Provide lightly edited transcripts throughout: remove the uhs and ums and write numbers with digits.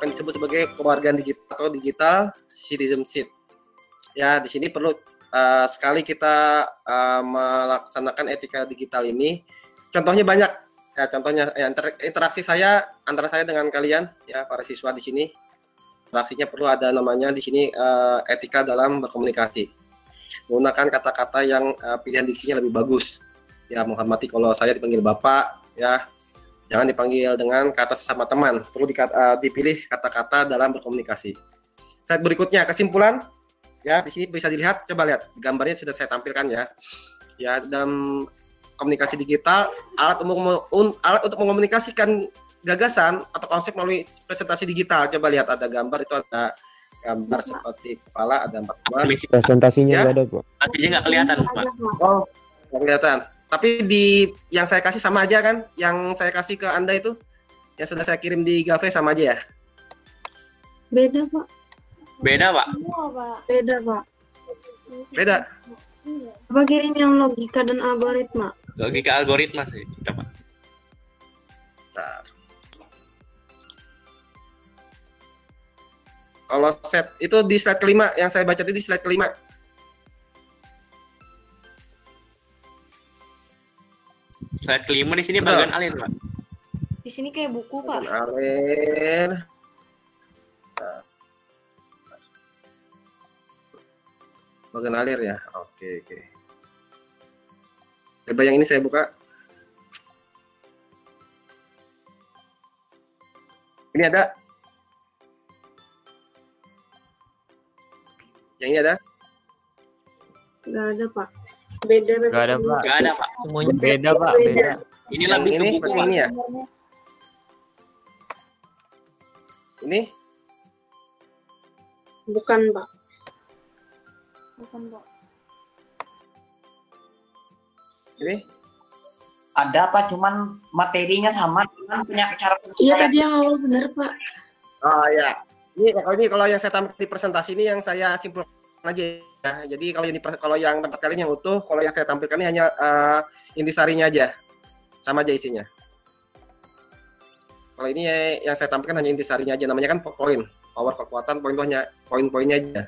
apa yang disebut sebagai kewargaan digital atau digital citizenship. Ya, di sini perlu sekali kita melaksanakan etika digital ini. Contohnya banyak. Ya, contohnya interaksi saya antara saya dengan kalian, ya para siswa di sini. Interaksinya perlu ada namanya di sini etika dalam berkomunikasi. Menggunakan kata-kata yang pilihan diksinya lebih bagus. Ya, menghormati kalau saya dipanggil Bapak, ya. Jangan dipanggil dengan kata sesama teman. Perlu dipilih kata-kata dalam berkomunikasi. Slide berikutnya, kesimpulan. Ya, di sini bisa dilihat, coba lihat gambarnya sudah saya tampilkan ya. Ya, dalam komunikasi digital, alat untuk mengomunikasikan gagasan atau konsep melalui presentasi digital. Coba lihat ada gambar, itu ada gambar seperti kepala, ada 4 buah. Presentasinya nggak ya. ada, Pak. Artinya nggak kelihatan, Pak. Oh, nggak kelihatan. Tapi yang saya kasih sama aja kan? Yang saya kasih ke Anda itu, yang sudah saya kirim di Gave sama aja ya? Beda, Pak. Beda, Pak. Beda, Pak. Beda. Apa kirim yang logika dan algoritma? Logika algoritma sih, Pak. Bentar. Kalau set itu di slide kelima, yang saya baca itu di slide kelima. Slide kelima di sini bagian alir, Pak. Di sini kayak buku, Pak. Alir. Bagian alir ya. Oke. Coba yang ini saya buka. Ini ada. Yang ini ada? Nggak ada, Pak. Beda. Nggak ada, Pak. Nggak ada, Pak. Semuanya beda, Pak. Beda. Ini Yang lebih ke ini, buku, Pak. ini ya? Ini? Bukan, Pak. Ini? Ada Pak, cuman materinya sama, cuman punya cara. Iya, tadi yang awal benar, Pak. Oh ya. Ini kalau yang saya tampilkan di presentasi ini yang saya simpulkan aja ya. Jadi kalau yang tempat kalian yang utuh, kalau yang saya tampilkan ini hanya intisarinya aja. Sama aja isinya. Kalau ini yang saya tampilkan hanya intisarinya aja, namanya kan poin. Power kekuatan, poin itu hanya poin-poinnya aja.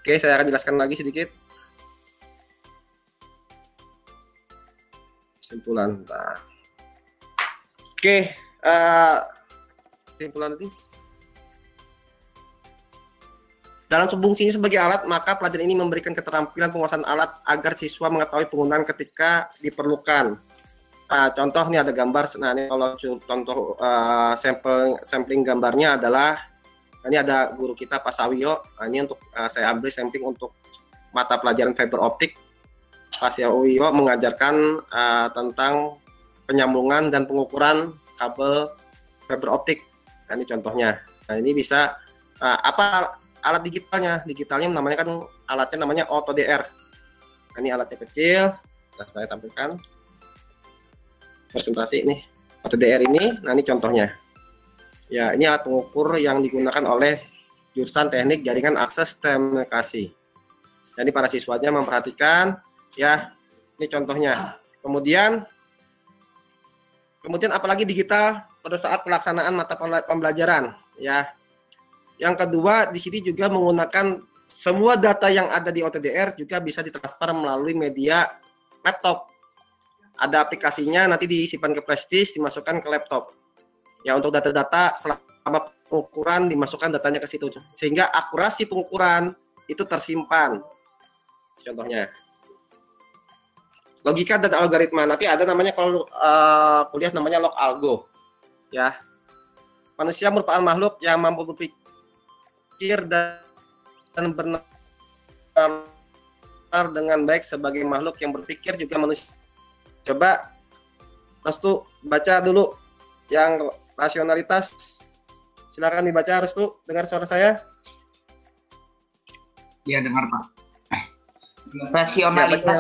Oke, saya akan jelaskan lagi sedikit. Kesimpulan. Nah. Oke, kesimpulan tadi. Dalam fungsinya sebagai alat, maka pelajaran ini memberikan keterampilan penguasaan alat agar siswa mengetahui penggunaan ketika diperlukan. Contoh nih ada gambar. Nah, ini kalau contoh sampling gambarnya adalah ini ada guru kita Pak Sawiyo. Nah, ini untuk saya ambil sampling untuk mata pelajaran fiber optik. Pak Sawiyo mengajarkan tentang penyambungan dan pengukuran kabel fiber optik. Nah, ini contohnya. Nah, ini bisa apa alat digitalnya? Digitalnya namanya kan alatnya namanya AutoDR. Nah, ini alatnya kecil. Nah, saya tampilkan presentasi ini AutoDR ini. Nah, ini contohnya. Ya, ini alat pengukur yang digunakan oleh jurusan Teknik Jaringan Akses Telekomunikasi. Jadi para siswanya memperhatikan ya. Ini contohnya. Kemudian apalagi digital pada saat pelaksanaan mata pembelajaran ya. Yang kedua, di sini juga menggunakan semua data yang ada di AutoDR juga bisa ditransfer melalui media laptop. Ada aplikasinya, nanti disimpan ke flash disk, dimasukkan ke laptop. Ya, untuk data-data selama pengukuran dimasukkan datanya ke situ, sehingga akurasi pengukuran itu tersimpan. Contohnya, logika dan algoritma. Nanti ada namanya kalau kuliah namanya log algo. Ya, manusia merupakan makhluk yang mampu berpikir dan bernalar dengan baik. Sebagai makhluk yang berpikir juga manusia. Coba Restu baca dulu yang rasionalitas. Silakan dibaca Restu, dengar suara saya? Iya, dengar Pak. Rasionalitas.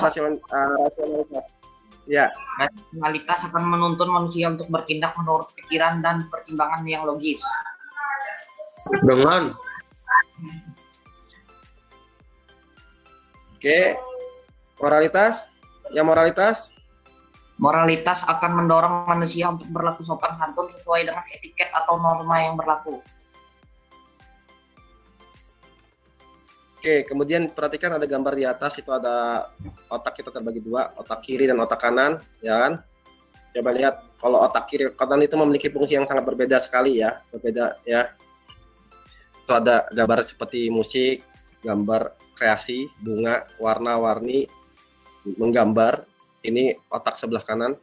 Ya, Rasionalitas akan menuntun manusia untuk bertindak menurut pikiran dan pertimbangan yang logis. Dengan oke. Moralitas. Yang moralitas Moralitas akan mendorong manusia untuk berlaku sopan santun sesuai dengan etiket atau norma yang berlaku. Oke, kemudian perhatikan ada gambar di atas, itu ada otak kita terbagi dua, otak kiri dan otak kanan, ya kan? Coba lihat, kalau otak kiri kanan itu memiliki fungsi yang sangat berbeda sekali ya, berbeda ya. Itu ada gambar seperti musik, gambar kreasi, bunga, warna-warni, menggambar. Ini otak sebelah kanan,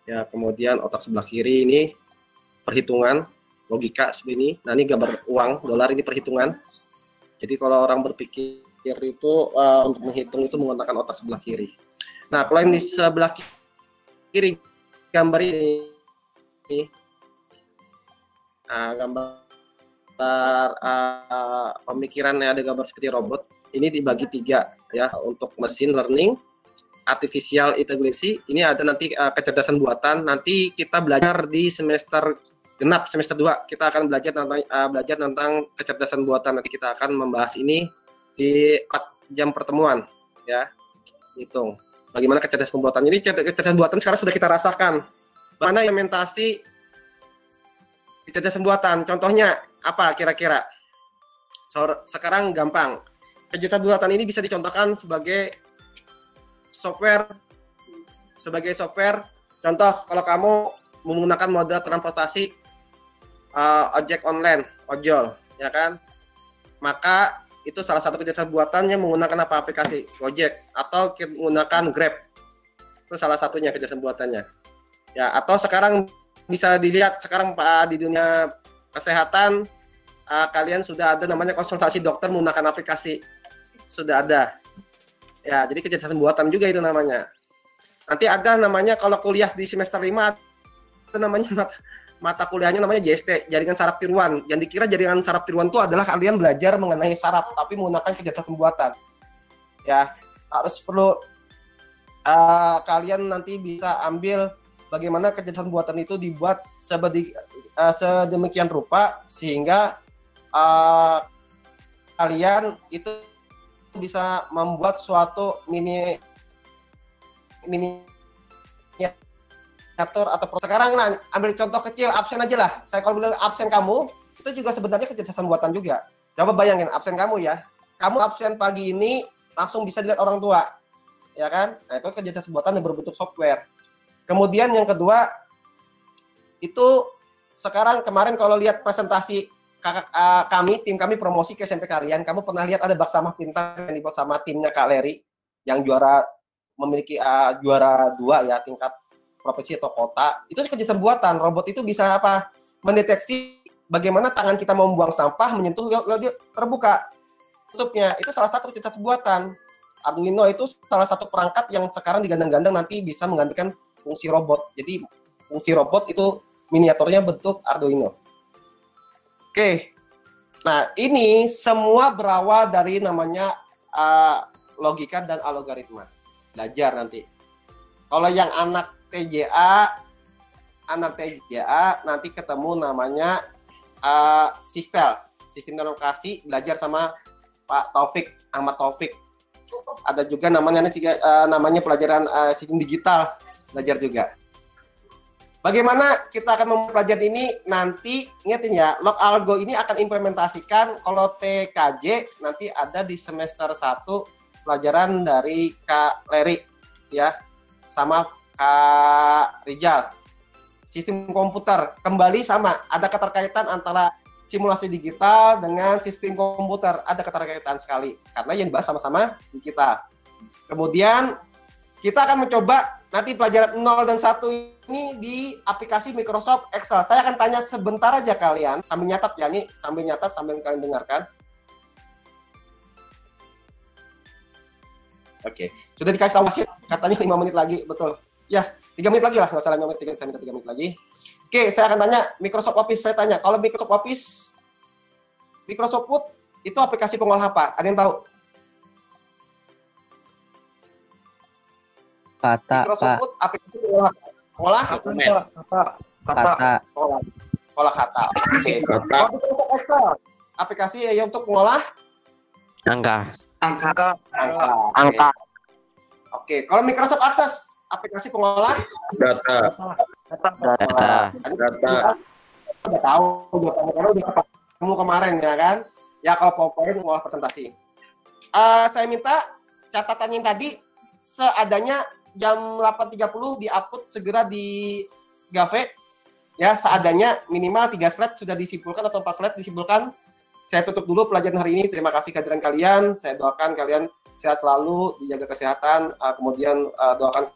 ya. Kemudian otak sebelah kiri ini perhitungan, logika seperti ini. Nah ini gambar uang, dolar, ini perhitungan. Jadi kalau orang berpikir itu untuk menghitung itu menggunakan otak sebelah kiri. Nah kalau yang di sebelah kiri gambar ini, gambar pemikirannya ada gambar seperti robot. Ini dibagi 3 ya, untuk machine learning, artificial intelligence. Ini ada nanti kecerdasan buatan. Nanti kita belajar di semester genap, semester 2 kita akan belajar tentang kecerdasan buatan. Nanti kita akan membahas ini di 4 jam pertemuan ya. Hitung bagaimana kecerdasan pembuatan. Ini kecerdasan buatan sekarang sudah kita rasakan. Bagaimana implementasi kecerdasan buatan? Contohnya apa kira-kira? Sekarang gampang. Kecerdasan buatan ini bisa dicontohkan sebagai software. Contoh, kalau kamu menggunakan moda transportasi ojek online, ojol, ya kan? Maka itu salah satu kecerdasan buatannya menggunakan apa, aplikasi Gojek atau menggunakan Grab. Itu salah satunya kecerdasan buatannya. Ya, atau sekarang bisa dilihat sekarang di dunia kesehatan, kalian sudah ada namanya konsultasi dokter menggunakan aplikasi. Sudah ada. Ya, jadi kecerdasan buatan juga itu namanya. Nanti ada namanya kalau kuliah di semester 5 itu namanya mata kuliahnya namanya JST, jaringan saraf tiruan. Yang dikira jaringan saraf tiruan itu adalah kalian belajar mengenai saraf, tapi menggunakan kecerdasan buatan. Ya, harus perlu kalian nanti bisa ambil bagaimana kecerdasan buatan itu dibuat sedemikian rupa sehingga kalian itu bisa membuat suatu miniatur atau sekarang. Nah, ambil contoh kecil, absen aja lah. Saya kalau bilang absen kamu itu juga sebenarnya kecerdasan buatan juga. Coba bayangin absen kamu ya. Kamu absen pagi ini langsung bisa dilihat orang tua. Ya kan? Nah, itu kecerdasan buatan yang berbentuk software. Kemudian yang kedua itu sekarang kemarin kalau lihat presentasi tim kami promosi ke SMP Kalian, kamu pernah lihat ada bak sampah pintar yang dibuat sama timnya Kak Leri yang memiliki juara 2 ya, tingkat provinsi atau kota. Itu kecerdasan buatan. Robot itu bisa apa? Mendeteksi bagaimana tangan kita mau membuang sampah menyentuh dia terbuka tutupnya. Itu salah satu kecerdasan buatan. Arduino itu salah satu perangkat yang sekarang digandang-gandang nanti bisa menggantikan fungsi robot. Jadi fungsi robot itu miniaturnya bentuk Arduino. Oke. Nah, ini semua berawal dari namanya logika dan algoritma. Belajar nanti. Kalau yang anak TJA nanti ketemu namanya sistem alokasi, belajar sama Pak Taufik, Ahmad Taufik. Ada juga namanya pelajaran sistem digital, belajar juga. Bagaimana kita akan mempelajari ini nanti, ingetin ya, log algo ini akan implementasikan kalau TKJ nanti ada di semester 1 pelajaran dari Kak Leri ya, sama Kak Rijal. Sistem komputer kembali sama, ada keterkaitan antara simulasi digital dengan sistem komputer, ada keterkaitan sekali karena yang dibahas sama-sama digital. Kemudian kita akan mencoba nanti pelajaran 0 dan 1 ini di aplikasi Microsoft Excel. Saya akan tanya sebentar aja kalian, sambil nyatat ya, nih sambil nyatat sambil kalian dengarkan. Oke, sudah dikasih tahu wasit, katanya 5 menit lagi, betul. Ya, 3 menit lagi lah, nggak salah 5 menit, saya minta 3 menit lagi. Oke, saya akan tanya Microsoft Office, saya tanya, kalau Microsoft Office, Microsoft Word, itu aplikasi pengolah apa? Ada yang tahu? Kata, Microsoft Pak. Word, aplikasi pengolah Kata. Pengolah kata. Oke. Kalau Microsoft Excel, aplikasi yang untuk pengolah Angka. Angka. angka. Oke, kalau Microsoft Access aplikasi pengolah Data. udah tahu jawabannya karena udah ketemu kemarin ya kan. Ya kalau PowerPoint mengolah presentasi. Saya minta catatan yang tadi seadanya jam 8.30 di-upload segera di Gave. Ya, seadanya minimal 3 slide sudah disimpulkan atau 4 slide disimpulkan. Saya tutup dulu pelajaran hari ini. Terima kasih kehadiran kalian. Saya doakan kalian sehat selalu, dijaga kesehatan, kemudian doakan